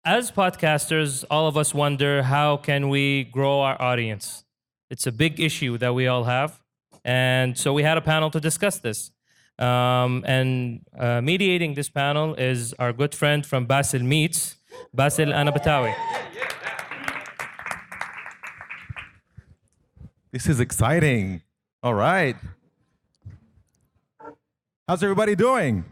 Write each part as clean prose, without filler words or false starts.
as podcasters, all of us wonder, how can we grow our audience? It's a big issue that we all have. And so we had a panel to discuss this. And mediating this panel is our good friend from Basil Meets, Basil Anabatawi. This is exciting. All right. How's everybody doing?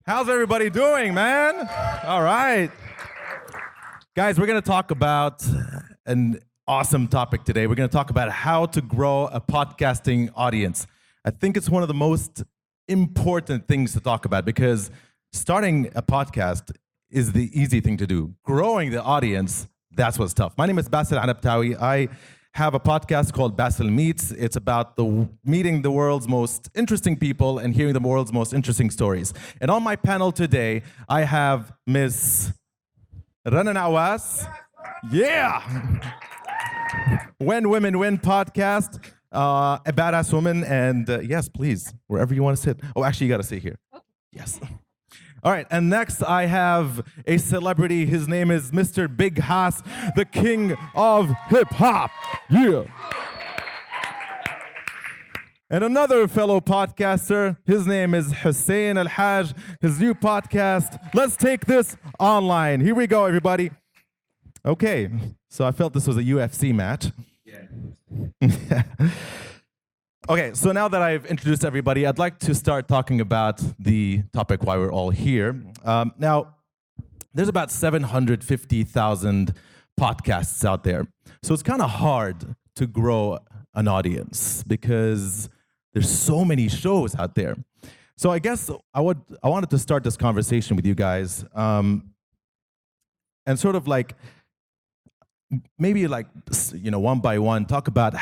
How's everybody doing, man? All right. Guys, we're going to talk about an awesome topic today. We're going to talk about how to grow a podcasting audience. I think it's one of the most important things to talk about because starting a podcast is the easy thing to do. Growing the audience, that's what's tough. My name is Basil Anabtawi. I have a podcast called Basil Meets. It's about meeting the world's most interesting people and hearing the world's most interesting stories. And on my panel today, I have Miss Rana Nawas. Yeah! When Women Win podcast, a badass woman. And yes, please, wherever you want to sit. Oh, actually, you got to sit here. Yes. All right, and next I have a celebrity. His name is Mr. Big Hass, the king of hip-hop. Yeah. And another fellow podcaster, his name is Hassane ElHage, his new podcast, Let's Take This Online. Here we go, everybody. Okay, so I felt this was a UFC match. Yeah. Okay, so now that I've introduced everybody, I'd like to start talking about the topic why we're all here. Now, there's about 750,000 podcasts out there. So it's kind of hard to grow an audience because there's so many shows out there. So I guess I wanted to start this conversation with you guys and sort of like maybe like, you know, one by one, talk about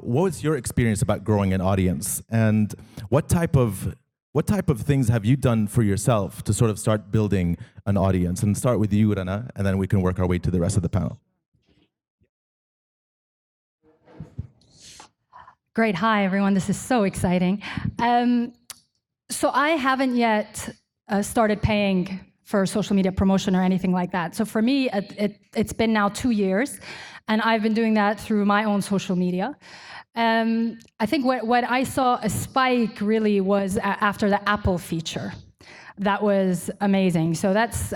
what was your experience about growing an audience and what type of things have you done for yourself to sort of start building an audience? And start with you, Rana, and then we can work our way to the rest of the panel. Great. Hi, everyone. This is so exciting. So I haven't yet started paying for social media promotion or anything like that. So for me, it's been now 2 years, and I've been doing that through my own social media. I think what I saw a spike really was after the Apple feature. That was amazing. So that's,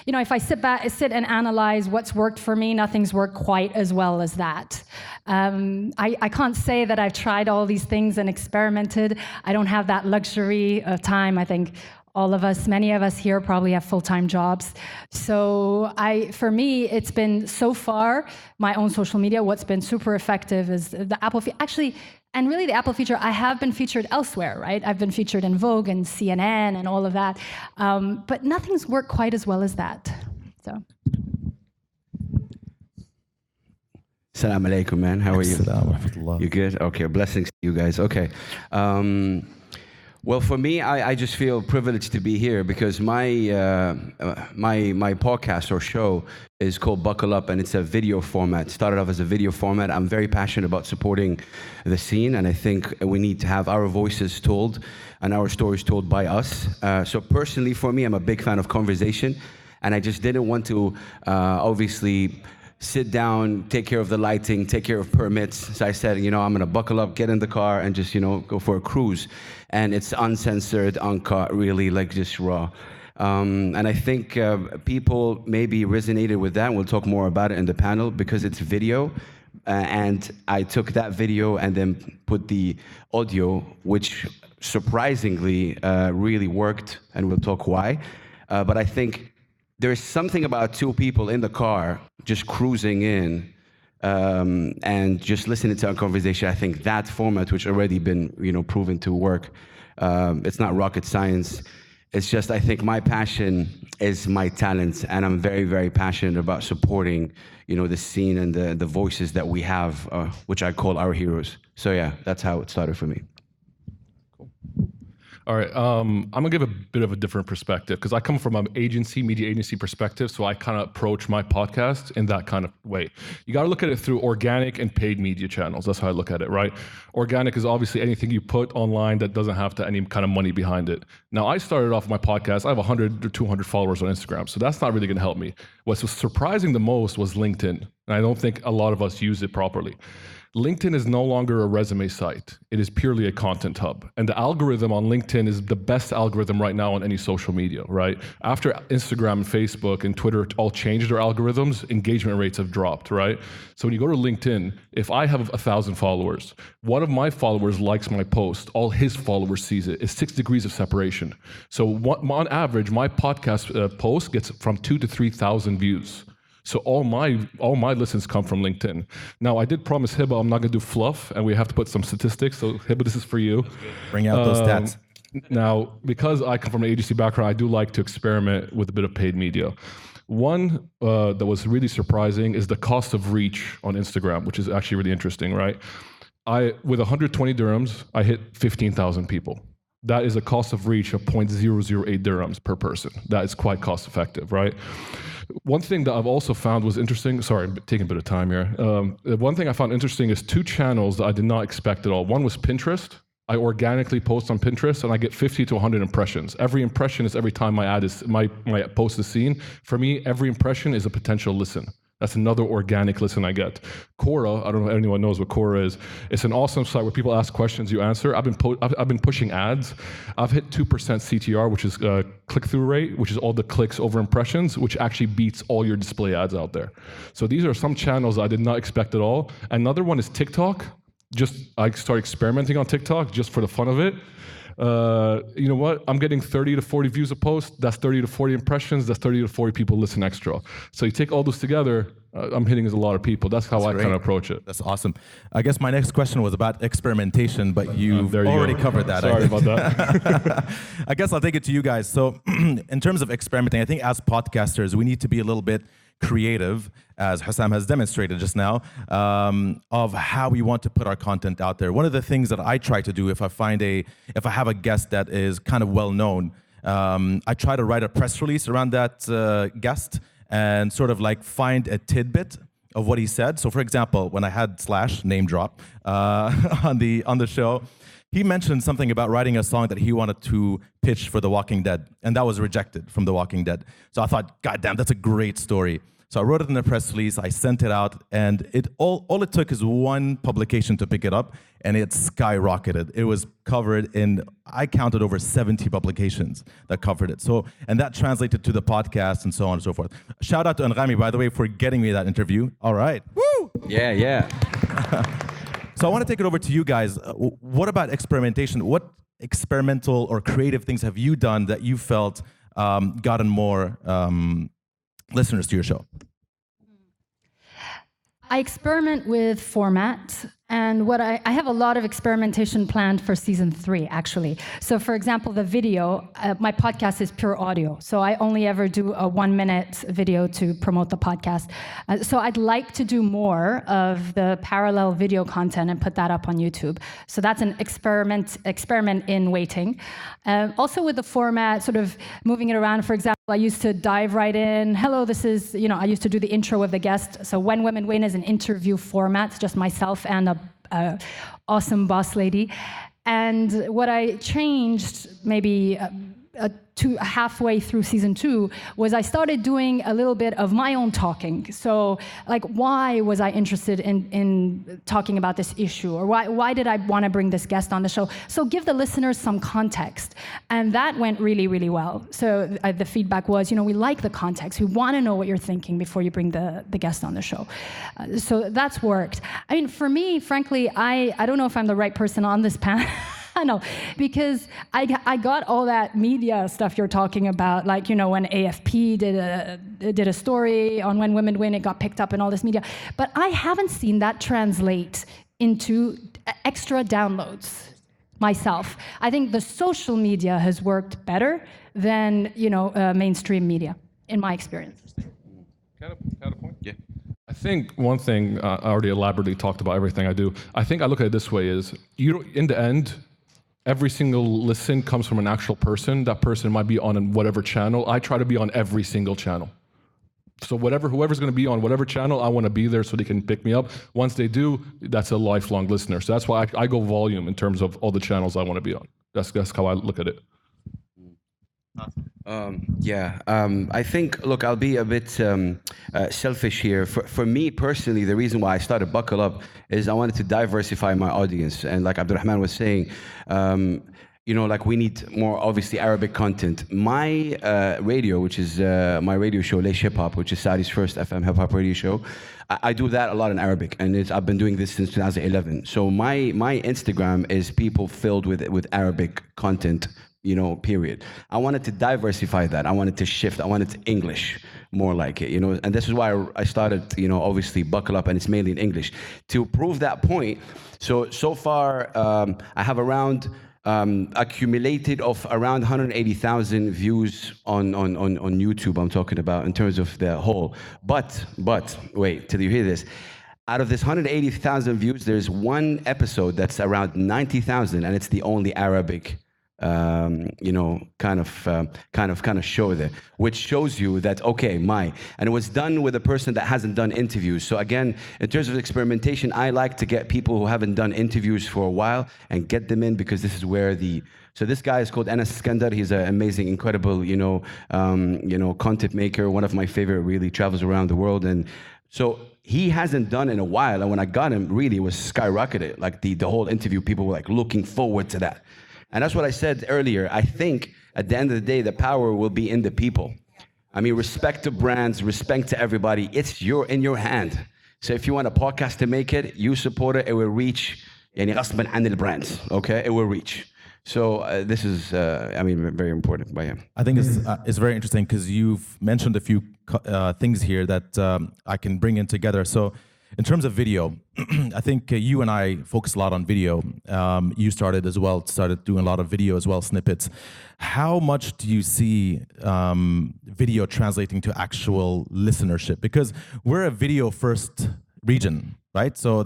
you know, if I sit and analyze what's worked for me, nothing's worked quite as well as that. I can't say that I've tried all these things and experimented. I don't have that luxury of time. I think all of us, many of us here probably have full-time jobs. So for me, it's been so far, my own social media, what's been super effective is the Apple actually, and really the Apple feature, I have been featured elsewhere, right? I've been featured in Vogue and CNN and all of that. But nothing's worked quite as well as that, so. Assalamu alaikum, man. How are you? Assalamu. You good? Okay, blessings to you guys. Okay. Well, for me, I just feel privileged to be here because my podcast or show is called Buckle Up, and it's a video format. It started off as a video format. I'm very passionate about supporting the scene, and I think we need to have our voices told and our stories told by us. So personally, for me, I'm a big fan of conversation, and I just didn't want to, obviously, sit down, take care of the lighting, take care of permits. So I said, you know, I'm gonna buckle up, get in the car, and just, you know, go for a cruise. And it's uncensored, uncut, really, like just raw. And I think people maybe resonated with that. We'll talk more about it in the panel because it's video. And I took that video and then put the audio, which surprisingly really worked, and we'll talk why. But I think there's something about two people in the car just cruising in and just listening to our conversation. I think that format, which already been, you know, proven to work, it's not rocket science. It's just, I think my passion is my talent, and I'm very, very passionate about supporting, you know, the scene and the voices that we have, which I call our heroes. So yeah, that's how it started for me. Cool. All right, I'm gonna give a bit of a different perspective because I come from an media agency perspective, so I kind of approach my podcast in that kind of way. You gotta look at it through organic and paid media channels. That's how I look at it, right? Organic is obviously anything you put online that doesn't have any kind of money behind it. Now, I started off my podcast, I have 100 or 200 followers on Instagram, so that's not really gonna help me. What was surprising the most was LinkedIn, and I don't think a lot of us use it properly. LinkedIn is no longer a resume site. It is purely a content hub. And the algorithm on LinkedIn is the best algorithm right now on any social media, right? After Instagram and Facebook and Twitter all changed their algorithms, engagement rates have dropped, right? So when you go to LinkedIn, if I have 1,000 followers, one of my followers likes my post, all his followers sees it. It's 6 degrees of separation. So on average, my podcast post gets from 2,000 to 3,000 views. So all my listens come from LinkedIn. Now, I did promise Hiba I'm not going to do fluff, and we have to put some statistics. So Hiba, this is for you. Bring out those stats. Now, because I come from an agency background, I do like to experiment with a bit of paid media. One that was really surprising is the cost of reach on Instagram, which is actually really interesting, right? With 120 dirhams, I hit 15,000 people. That is a cost of reach of 0.008 dirhams per person. That is quite cost effective, right? One thing that I've also found was interesting, sorry, I'm taking a bit of time here. One thing I found interesting is 2 channels that I did not expect at all. One was Pinterest. I organically post on Pinterest and I get 50 to 100 impressions. Every impression is every time my post is seen. For me, every impression is a potential listen. That's another organic listen I get. Quora, I don't know if anyone knows what Quora is. It's an awesome site where people ask questions, you answer. I've been pushing ads. I've hit 2% CTR, which is click-through rate, which is all the clicks over impressions, which actually beats all your display ads out there. So these are some channels I did not expect at all. Another one is TikTok. I started experimenting on TikTok just for the fun of it. You know what? I'm getting 30 to 40 views a post. That's 30 to 40 impressions. That's 30 to 40 people listen extra. So you take all those together, I'm hitting a lot of people. That's how I kind of approach it. That's awesome. I guess my next question was about experimentation, but you've already covered that. Sorry about that. I guess I'll take it to you guys. So in terms of experimenting, I think as podcasters, we need to be a little bit creative, as Hussam has demonstrated just now, of how we want to put our content out there. One of the things that I try to do if I have a guest that is kind of well known, I try to write a press release around that guest and sort of like find a tidbit of what he said. So for example, when I had Slash, name drop, on the show, he mentioned something about writing a song that he wanted to pitch for The Walking Dead, and that was rejected from The Walking Dead. So I thought, God damn, that's a great story. So I wrote it in a press release, I sent it out, and all it took is one publication to pick it up, and it skyrocketed. It was covered in, I counted over 70 publications that covered it. So, and that translated to the podcast and so on and so forth. Shout out to Anghami, by the way, for getting me that interview. All right. Woo! Yeah. So I want to take it over to you guys. What about experimentation? What experimental or creative things have you done that you felt gotten more listeners to your show? I experiment with format, and I have a lot of experimentation planned for season 3, actually. So for example, the video, my podcast is pure audio, so I only ever do a 1-minute video to promote the podcast. So I'd like to do more of the parallel video content and put that up on YouTube. So that's an experiment in waiting. Also with the format, sort of moving it around. For example, I used to dive right in. Hello, this is, I used to do the intro with the guest. So When Women Win is an interview format, just myself and a awesome boss lady. And what I changed maybe halfway through season 2 was I started doing a little bit of my own talking. So like, why was I interested in talking about this issue? Or why did I want to bring this guest on the show? So give the listeners some context. And that went really, really well. So the feedback was, we like the context. We want to know what you're thinking before you bring the guest on the show. So that's worked. I mean, for me, frankly, I don't know if I'm the right person on this panel. I know, because I got all that media stuff you're talking about, like, when AFP did a story on When Women Win, it got picked up in all this media. But I haven't seen that translate into extra downloads myself. I think the social media has worked better than, mainstream media, in my experience. Kind of a point? Yeah. I think one thing, I already elaborately talked about everything I do. I think I look at it this way is, in the end, every single listen comes from an actual person. That person might be on whatever channel. I try to be on every single channel. So whoever's going to be on whatever channel, I want to be there so they can pick me up. Once they do, that's a lifelong listener. So that's why I go volume in terms of all the channels I want to be on. That's how I look at it. I think, look, I'll be a bit selfish here. For me personally, the reason why I started Buckle Up is I wanted to diversify my audience. And like Abdurrahman was saying, like we need more, obviously, Arabic content. My radio, which is my radio show, Laish Hip-Hop, which is Saudi's first FM hip-hop radio show, I do that a lot in Arabic, and I've been doing this since 2011. So my Instagram is people filled with Arabic content, period. I wanted to diversify that. I wanted to shift. I wanted to English more like it, and this is why I started, obviously Buckle Up, and it's mainly in English. To prove that point, so far, I have around accumulated of around 180,000 views on YouTube, I'm talking about, in terms of the whole. But wait till you hear this. Out of this 180,000 views, there's one episode that's around 90,000, and it's the only Arabic kind of show there, which shows you that, okay, and it was done with a person that hasn't done interviews. So again, in terms of experimentation, I like to get people who haven't done interviews for a while and get them in, because this is where so this guy is called Anas Iskandar. He's an amazing, incredible, content maker. One of my favorite, really travels around the world. And so he hasn't done in a while. And when I got him, really, it was skyrocketed. Like the whole interview, people were like looking forward to that. And that's what I said earlier. I think at the end of the day, the power will be in the people. I mean, respect to brands, respect to everybody. It's in your hand. So if you want a podcast to make it, you support it, it will reach. يعني غصباً عن البrands, okay? It will reach. So this is, very important. But yeah. I think it's very interesting because you've mentioned a few things here that I can bring in together. So in terms of video, I think you and I focus a lot on video. You started doing a lot of video as well, snippets. How much do you see video translating to actual listenership? Because we're a video first region, right? So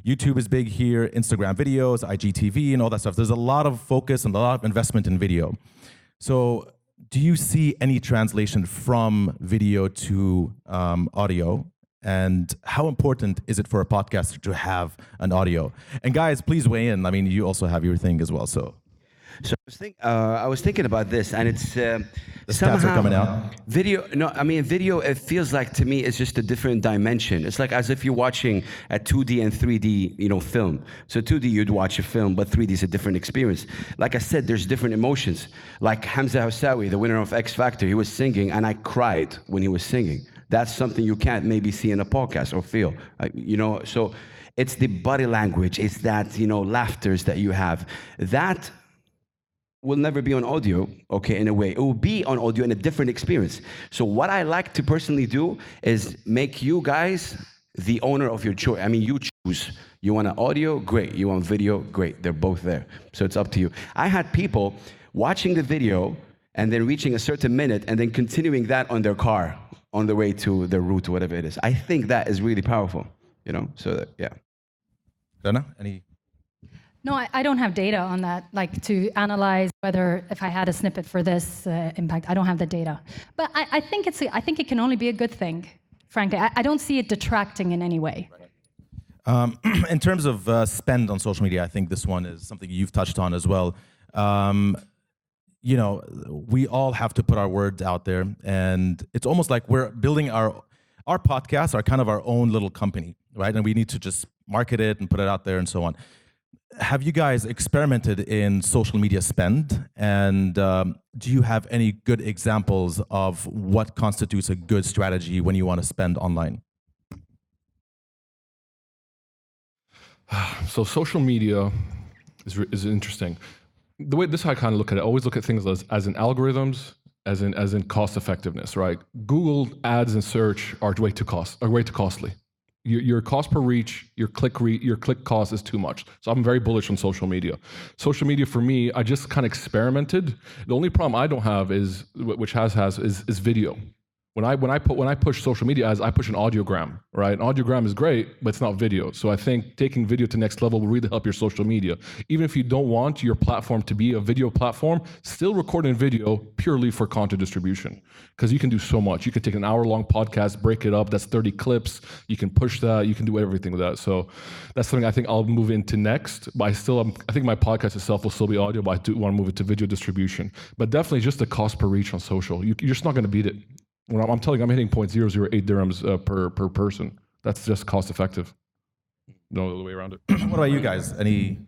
YouTube is big here, Instagram videos, IGTV and all that stuff. There's a lot of focus and a lot of investment in video. So do you see any translation from video to audio? And how important is it for a podcaster to have an audio? And guys, please weigh in. I mean, you also have your thing as well. So I was thinking about this, and it's the stats are coming out. Video. Video. It feels like to me it's just a different dimension. It's like as if you're watching a 2D and 3D, film. So 2D you'd watch a film, but 3D is a different experience. Like I said, there's different emotions. Like Hamza Hossawi, the winner of X Factor, he was singing, and I cried when he was singing. That's something you can't maybe see in a podcast or feel, So it's the body language. It's that, laughters that you have. That will never be on audio, okay, in a way. It will be on audio in a different experience. So what I like to personally do is make you guys the owner of your choice. I mean, you choose. You want an audio? Great. You want video? Great. They're both there. So it's up to you. I had people watching the video and then reaching a certain minute and then continuing that on their car on the way to their route, whatever it is. I think that is really powerful, so that, yeah. Rana, any? No, I don't have data on that, like to analyze whether if I had a snippet for this impact. I don't have the data. But I think it can only be a good thing, frankly. I don't see it detracting in any way. In terms of spend on social media, I think this one is something you've touched on as well. We all have to put our words out there, and it's almost like we're building our podcasts are kind of our own little company, right? And we need to just market it and put it out there and so on. Have you guys experimented in social media spend? And do you have any good examples of what constitutes a good strategy when you want to spend online? So social media is interesting. The way this I kind of look at it, I always look at things as in algorithms, as in cost effectiveness, right? Google ads and search are way too costly. Your cost per reach, your click cost is too much. So I'm very bullish on social media. Social media for me, I just kind of experimented. The only problem I don't have is, which is video. When I push social media ads, I push an audiogram, right? An audiogram is great, but it's not video. So I think taking video to next level will really help your social media. Even if you don't want your platform to be a video platform, still record in video purely for content distribution. Because you can do so much. You can take an hour-long podcast, break it up, that's 30 clips. You can push that, you can do everything with that. So that's something I think I'll move into next. But I think my podcast itself will still be audio, but I do want to move it to video distribution. But definitely just the cost per reach on social. You're just not going to beat it. When I'm telling you, I'm hitting 0.008 dirhams per person. That's just cost effective. No other way around it. What about you guys? Any?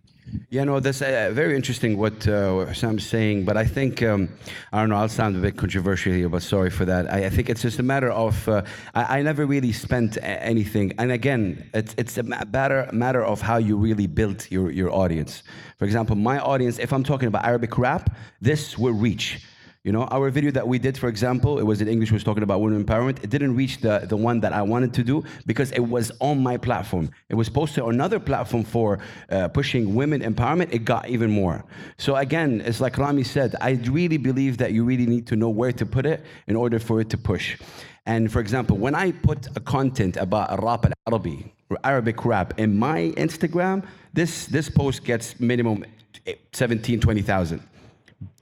Yeah, no, that's very interesting what Hussam's saying, but I think, I don't know, I'll sound a bit controversial here, but sorry for that. I think it's just a matter of, I never really spent anything, and again, it's a matter of how you really built your audience. For example, my audience, if I'm talking about Arabic rap, this will reach. You know, our video that we did, for example, it was in English, was talking about women empowerment. It didn't reach the one that I wanted to do because it was on my platform. It was posted on another platform for pushing women empowerment. It got even more. So again, it's like Rami said, I really believe that you really need to know where to put it in order for it to push. And for example, when I put a content about rap al-Arabi, or Arabic rap, in my Instagram, this post gets minimum 17, 20,000.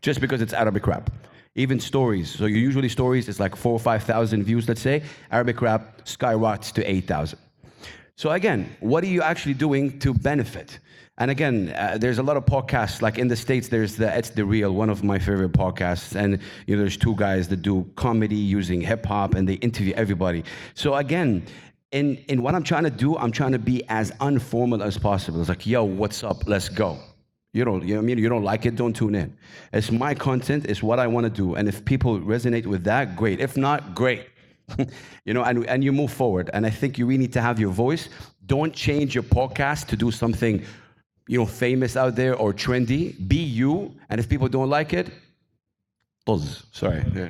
Just because it's Arabic rap. Even stories, so usually stories is like 4,000 or 5,000 views, let's say. Arabic rap skyrockets to 8,000. So again, what are you actually doing to benefit? And again, there's a lot of podcasts, like in the States, there's It's The Real, one of my favorite podcasts. And you know, there's two guys that do comedy using hip-hop, and they interview everybody. So again, in what I'm trying to do, I'm trying to be as informal as possible. It's like, yo, what's up? Let's go. You know what I mean? You don't like it, don't tune in. It's my content, it's what I want to do. And if people resonate with that, great. If not, great. You know, and you move forward. And I think you really need to have your voice. Don't change your podcast to do something, you know, famous out there or trendy. Be you. And if people don't like it, buzz. Sorry. Yeah.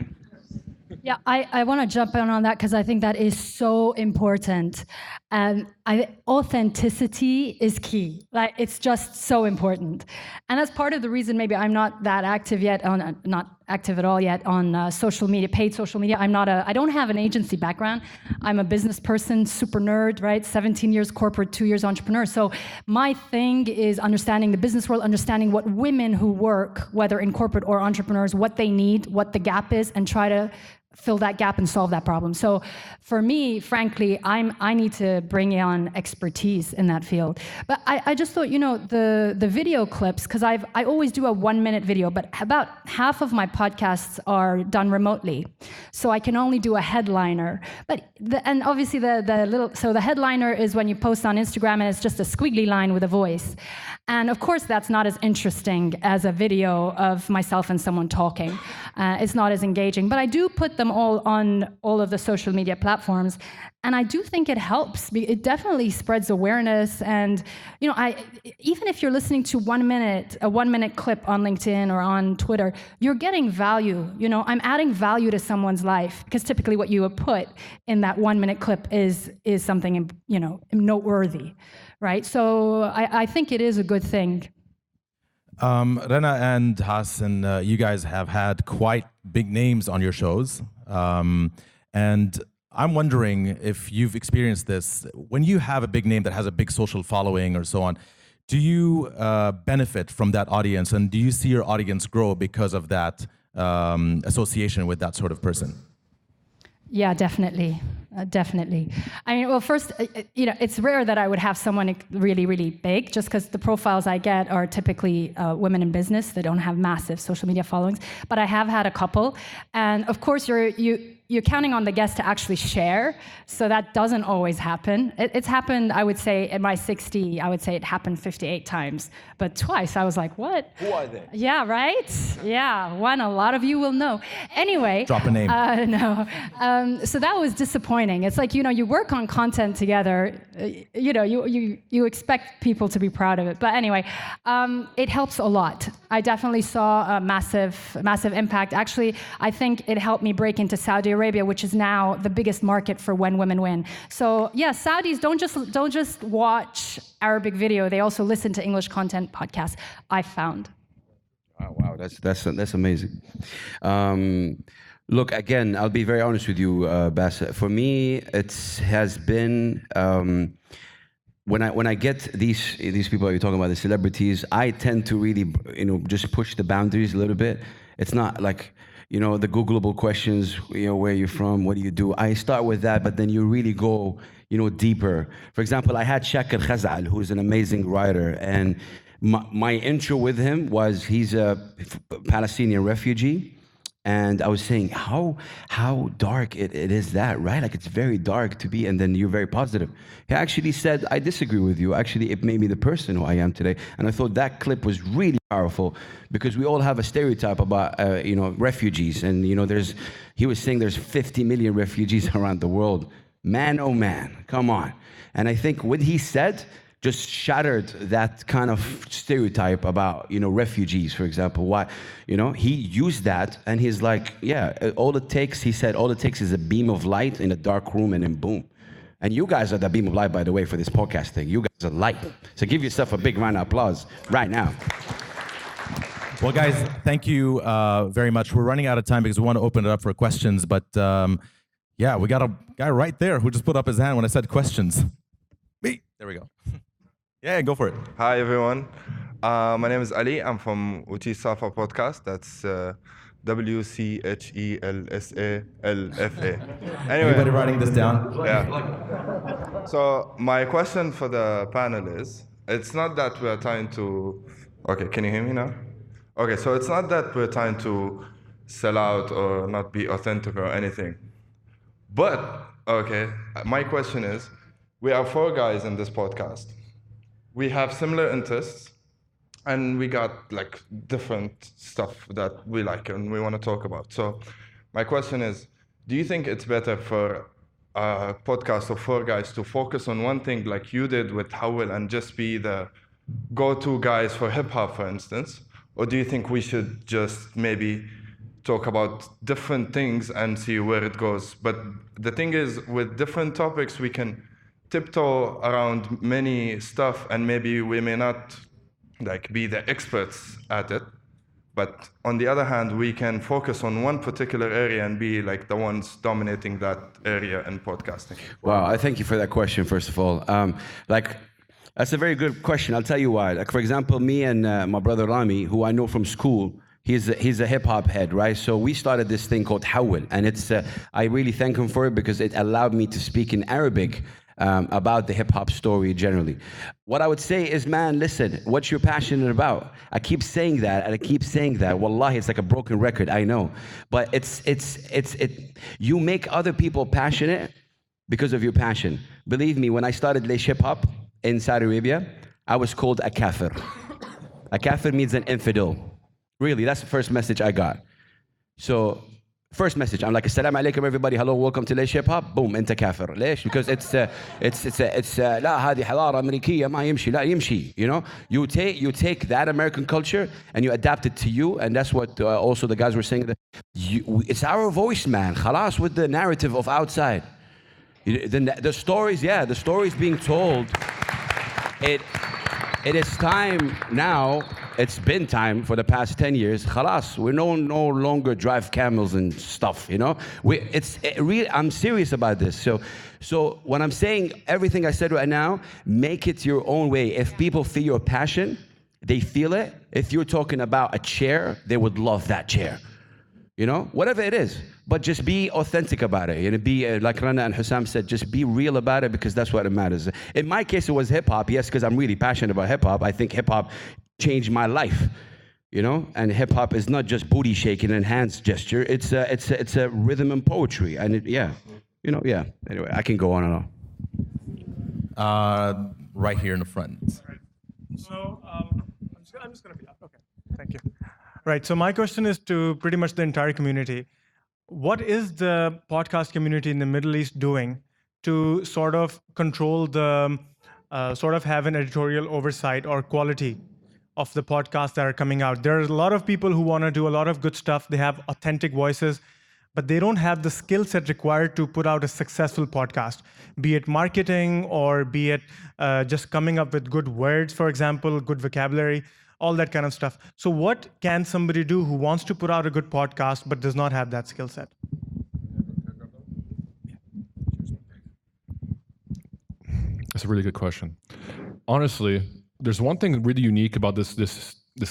Yeah, I want to jump in on that because I think that is so important. Authenticity is key. Like, it's just so important. And that's part of the reason maybe I'm not that active yet, not active at all yet on social media, paid social media. I don't have an agency background. I'm a business person, super nerd, right? 17 years corporate, 2 years entrepreneur. So my thing is understanding the business world, understanding what women who work, whether in corporate or entrepreneurs, what they need, what the gap is, and try to fill that gap and solve that problem. So for me, frankly, I need to bring on expertise in that field. But I just thought, you know, the video clips, because I always do a 1-minute video, but about half of my podcasts are done remotely. So I can only do a headliner. And obviously the headliner is when you post on Instagram and it's just a squiggly line with a voice. And of course, that's not as interesting as a video of myself and someone talking. It's not as engaging, but I do put them all on all of the social media platforms. And I do think it helps. It definitely spreads awareness. And, you know, even if you're listening to a 1-minute clip on LinkedIn or on Twitter, you're getting value. You know, I'm adding value to someone's life, because typically what you would put in that 1-minute clip is something, you know, noteworthy, right? So I think it is a good thing. Rana and Hassane, you guys have had quite big names on your shows. And I'm wondering if you've experienced this. When you have a big name that has a big social following or so on, do you benefit from that audience? And do you see your audience grow because of that association with that sort of person? Yeah, definitely. Definitely. I mean, well, first, you know, it's rare that I would have someone really, really big, just because the profiles I get are typically women in business that don't have massive social media followings. But I have had a couple, and of course, you're counting on the guest to actually share, so that doesn't always happen. It's happened, I would say, in my 60, I would say it happened 58 times, but twice I was like, what? Who are they? Yeah, right? Yeah, one a lot of you will know. Anyway. Drop a name. No. So that was disappointing. It's like, you know, you work on content together, you know, you expect people to be proud of it. But anyway, it helps a lot. I definitely saw a massive impact. Actually, I think it helped me break into Saudi Arabia, which is now the biggest market for When Women Win. So yeah, Saudis don't just watch Arabic video; they also listen to English content podcasts. I found. Wow, that's amazing. Look, again, I'll be very honest with you, Bassett. For me, it has been when I get these people you're talking about, the celebrities, I tend to really, just push the boundaries a little bit. It's not like, the Googleable questions, where you're from, what do you do? I start with that, but then you really go, deeper. For example, I had Shakir Khazal, who's an amazing writer, and my intro with him was he's a Palestinian refugee. And I was saying, how dark it is that, right? Like, it's very dark to be, and then you're very positive. He actually said, I disagree with you. Actually, it made me the person who I am today. And I thought that clip was really powerful because we all have a stereotype about, refugees. And, he was saying there's 50 million refugees around the world. Man, oh man, come on. And I think what he said just shattered that kind of stereotype about, refugees, for example. Why, he used that and he's like, yeah, he said, all it takes is a beam of light in a dark room and then boom. And you guys are the beam of light, by the way, for this podcast thing. You guys are light. So give yourself a big round of applause right now. Well, guys, thank you very much. We're running out of time because we want to open it up for questions. But yeah, we got a guy right there who just put up his hand when I said questions. Me. There we go. Yeah, go for it. Hi, everyone. My name is Ali. I'm from Uti Safa Podcast. That's WCHELSALFA. Anyway. Everybody writing this down? Yeah. So my question for the panel is, it's not that we're trying to... Okay, can you hear me now? Okay, so it's not that we're trying to sell out or not be authentic or anything. But, okay, my question is, we are 4 guys in this podcast. We have similar interests, and we got like different stuff that we like and we want to talk about. So my question is, do you think it's better for a podcast of 4 guys to focus on one thing like you did with Howell and just be the go-to guys for hip-hop, for instance? Or do you think we should just maybe talk about different things and see where it goes? But the thing is, with different topics, we can tiptoe around many stuff, and maybe we may not like be the experts at it, but on the other hand, we can focus on one particular area and be like the ones dominating that area in podcasting. Wow, I thank you for that question, first of all. That's a very good question. I'll tell you why. Like, for example, me and my brother Rami, who I know from school, he's a hip-hop head, right? So we started this thing called Howell, and it's I really thank him for it because it allowed me to speak in Arabic about the hip-hop story generally. What I would say is, man, listen, what you're passionate about. I keep saying that, and I keep saying that. Wallahi, it's like a broken record, I know. But you make other people passionate because of your passion. Believe me, when I started Laish Hip-Hop in Saudi Arabia, I was called a kafir. A kafir means an infidel. Really, that's the first message I got. So, first message, I'm like, assalamu alaikum everybody, hello, welcome to Laish Hip-Hop, boom, انت كافر. ليش? Because it's لا هذه حضارة أمريكية ما يمشي, لا يمشي, You take that American culture and you adapt it to you, and that's what also the guys were saying, that it's our voice, man, خلاص, with the narrative of outside. The stories being told, it is time now. It's been time for the past 10 years. Khalas, we no longer drive camels and stuff, I'm serious about this. So when I'm saying everything I said right now, make it your own way. If people feel your passion, they feel it. If you're talking about a chair, they would love that chair. Whatever it is. But just be authentic about it. Be, like Rana and Hussam said, just be real about it, because that's what matters. In my case, it was hip-hop, yes, because I'm really passionate about hip-hop. I think hip-hop changed my life, And hip-hop is not just booty shaking and hands gesture. It's a rhythm and poetry. And Anyway, I can go on and on. Right here in the front. So I'm just going to be up. Okay, thank you. Right, so my question is to pretty much the entire community. What is the podcast community in the Middle East doing to sort of control the, sort of have an editorial oversight or quality of the podcasts that are coming out? There are a lot of people who want to do a lot of good stuff. They have authentic voices, but they don't have the skill set required to put out a successful podcast, be it marketing or be it just coming up with good words, for example, good vocabulary, all that kind of stuff. So what can somebody do who wants to put out a good podcast but does not have that skill set? That's a really good question. Honestly, there's one thing really unique about this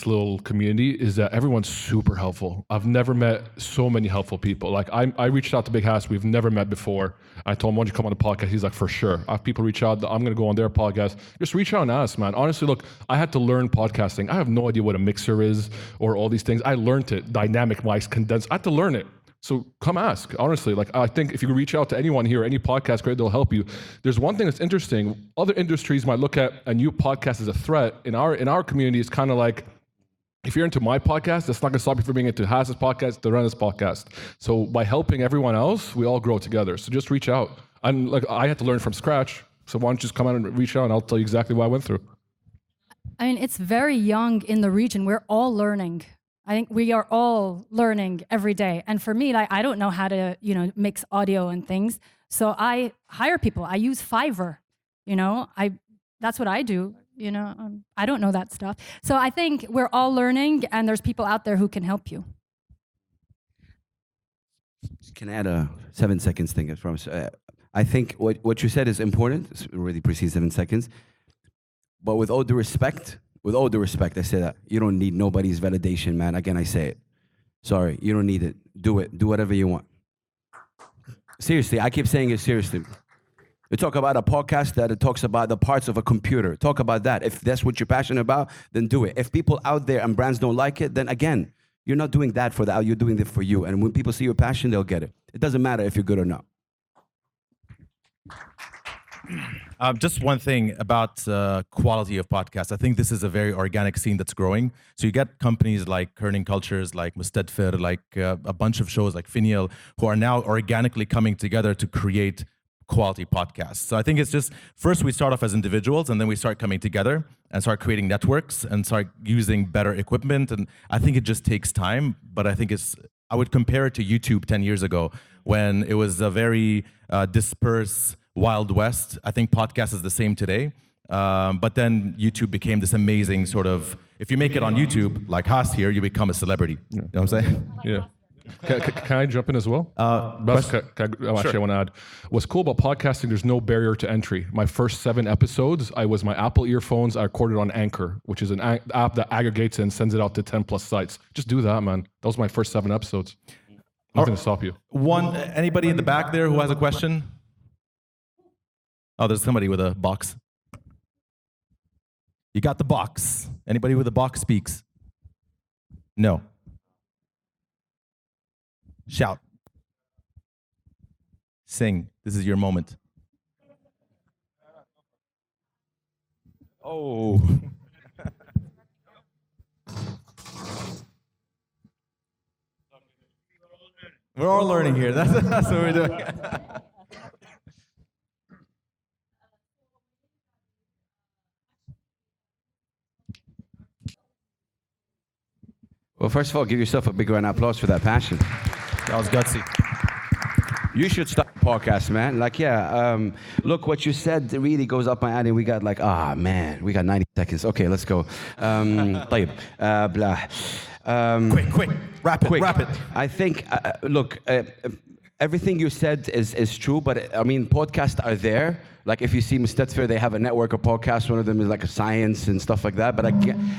little community is that everyone's super helpful. I've never met so many helpful people. Like I reached out to Big Hass, we've never met before. I told him, why don't you come on the podcast? He's like, for sure. I have people reach out, I'm gonna go on their podcast. Just reach out and ask, man. Honestly, look, I had to learn podcasting. I have no idea what a mixer is or all these things. I learned it, dynamic mics, condensed. I had to learn it. So come ask, honestly. Like I think if you reach out to anyone here, any podcast creator, they'll help you. There's one thing that's interesting. Other industries might look at a new podcast as a threat. In our community, it's kind of like, if you're into my podcast, that's not going to stop you from being into Hass's podcast, the Rana's podcast. So by helping everyone else, we all grow together. So just reach out. And like I had to learn from scratch. So why don't you just come out and reach out, and I'll tell you exactly what I went through. I mean, it's very young in the region. We're all learning. I think we are all learning every day. And for me, like I don't know how to, mix audio and things. So I hire people. I use Fiverr. That's what I do. I don't know that stuff. So I think we're all learning, and there's people out there who can help you. Can I add a 7 seconds thing? I think what you said is important. It's really precise 7 seconds. But with all due respect, I say that you don't need nobody's validation, man. Again, I say it. Sorry, you don't need it. Do it. Do whatever you want. Seriously, I keep saying it seriously. You talk about a podcast that it talks about the parts of a computer. Talk about that. If that's what you're passionate about, then do it. If people out there and brands don't like it, then again, you're not doing that for you're doing it for you. And when people see your passion, they'll get it. It doesn't matter if you're good or not. Just one thing about quality of podcasts. I think this is a very organic scene that's growing. So you get companies like Kerning Cultures, like Mustadfir, like a bunch of shows like Finial, who are now organically coming together to create quality podcasts. So I think it's just, first we start off as individuals, and then we start coming together and start creating networks and start using better equipment. And I think it just takes time, but I think I would compare it to YouTube 10 years ago when it was a very dispersed Wild West. I think podcast is the same today. But then YouTube became this amazing sort of, if you make it on YouTube, like Hass here, you become a celebrity. You know what I'm saying? Yeah. Can I jump in as well? Actually, I want to add. What's cool about podcasting, there's no barrier to entry. My first 7 episodes, I was my Apple earphones. I recorded on Anchor, which is an app that aggregates and sends it out to 10 plus sites. Just do that, man. That was my first 7 episodes. Nothing to stop you. Anybody in the back there who has a question? Oh, there's somebody with a box. You got the box. Anybody with a box speaks? No. Shout. Sing. This is your moment. Oh. We're all learning here. That's what we're doing. Well, first of all, give yourself a big round of applause for that passion. That was gutsy. You should start a podcast, man. Look, what you said really goes up my alley. We got we got 90 seconds. Okay, let's go. طيب, Quick, wrap it. I think, everything you said is true, but I mean, podcasts are there. Like if you see Mustadfir, they have a network of podcasts. One of them is like a science and stuff like that. But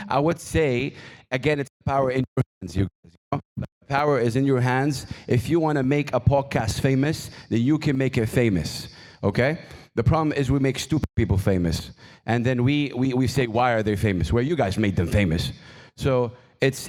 I would say, again, it's power in your hands. You know? Power is in your hands. If you want to make a podcast famous, then you can make it famous. Okay? The problem is we make stupid people famous, and then we say, why are they famous? Well, you guys made them famous. So it's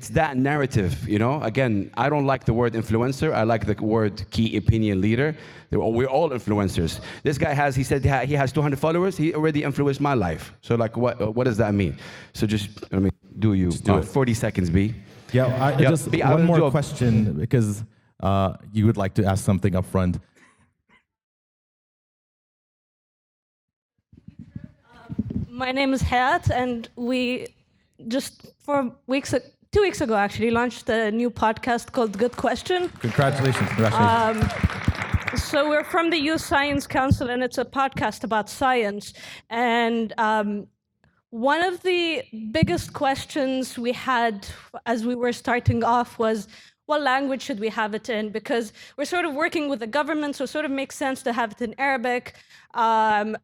that narrative, you know. Again, I don't like the word influencer. I like the word key opinion leader. We're all influencers. This guy he said he has 200 followers. He already influenced my life. So like, what does that mean? So do you? Just do it. 40 seconds, B. Yeah, just one more question, because you would like to ask something up front. My name is Hayat, and we just 2 weeks ago actually launched a new podcast called Good Question. Congratulations. So we're from the Youth Science Council, and it's a podcast about science. And one of the biggest questions we had as we were starting off was, what language should we have it in? Because we're sort of working with the government, so it sort of makes sense to have it in Arabic. A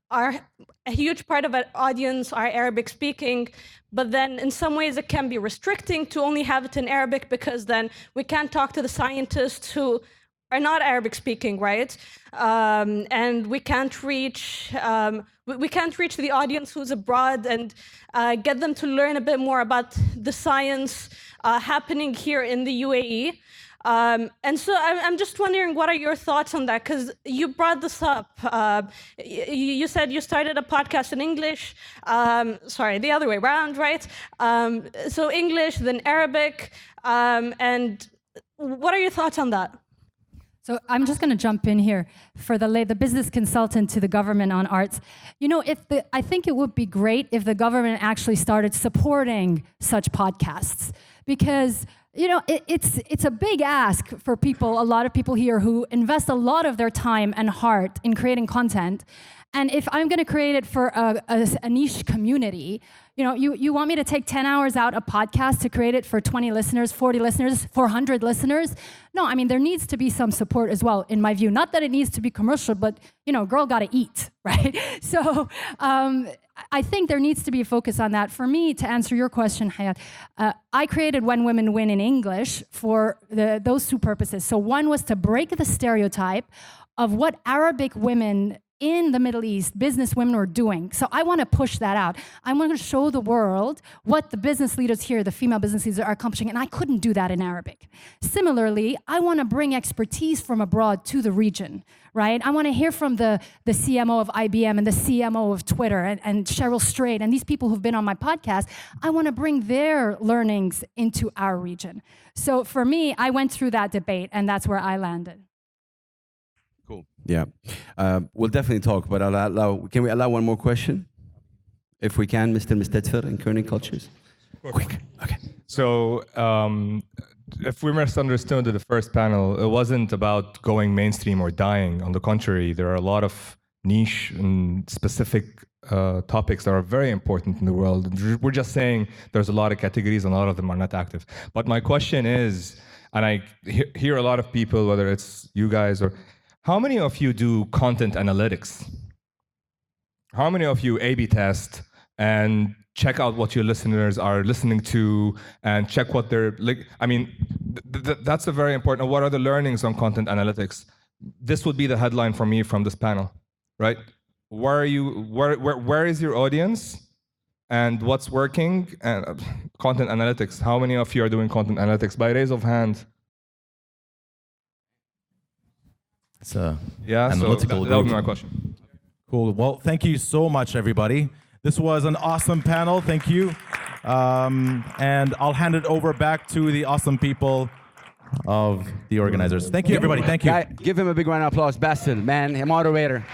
huge part of our audience are Arabic speaking, but then in some ways it can be restricting to only have it in Arabic, because then we can't talk to the scientists who are not Arabic speaking, right? And we can't reach the audience who's abroad and get them to learn a bit more about the science happening here in the UAE. And so I'm just wondering, what are your thoughts on that? Because you brought this up. You said you started a podcast in English. Sorry, the other way around, right? So English, then Arabic. And what are your thoughts on that? So I'm just going to jump in here for the business consultant to the government on arts. You know, I think it would be great if the government actually started supporting such podcasts, because you know it's a big ask for people. A lot of people here who invest a lot of their time and heart in creating content. And if I'm going to create it for a niche community, you know, you want me to take 10 hours out a podcast to create it for 20 listeners, 40 listeners, 400 listeners? No, I mean, there needs to be some support as well, in my view. Not that it needs to be commercial, but, you know, girl got to eat, right? So I think there needs to be a focus on that. For me, to answer your question, Hayat, I created When Women Win in English for those two purposes. So one was to break the stereotype of what Arabic women in the Middle East, business women are doing. So I want to push that out. I want to show the world what the business leaders here, the female business leaders, are accomplishing, and I couldn't do that in Arabic. Similarly, I want to bring expertise from abroad to the region, right? I want to hear from the CMO of IBM and the CMO of Twitter and Cheryl Strait and these people who've been on my podcast. I want to bring their learnings into our region. So for me, I went through that debate, and that's where I landed. Cool. Yeah. We'll definitely talk, but can we allow one more question? If we can, Mr. Mustetfer in Kerning Cultures. Quick. Okay. So, if we misunderstood the first panel, it wasn't about going mainstream or dying. On the contrary, there are a lot of niche and specific topics that are very important in the world. We're just saying there's a lot of categories and a lot of them are not active. But my question is, and I hear a lot of people, whether it's you guys or how many of you do content analytics? How many of you A/B test and check out what your listeners are listening to and check what they're like? I mean, that's a very important. What are the learnings on content analytics? This would be the headline for me from this panel, right? Where are you? Where is your audience? And what's working? And content analytics. How many of you are doing content analytics? By raise of hand. It's a analytical. That would be my question. Cool. Well, thank you so much, everybody. This was an awesome panel. Thank you. And I'll hand it over back to the awesome people of the organizers. Thank you, everybody. Thank you. Give him a big round of applause. Bassel, man, moderator.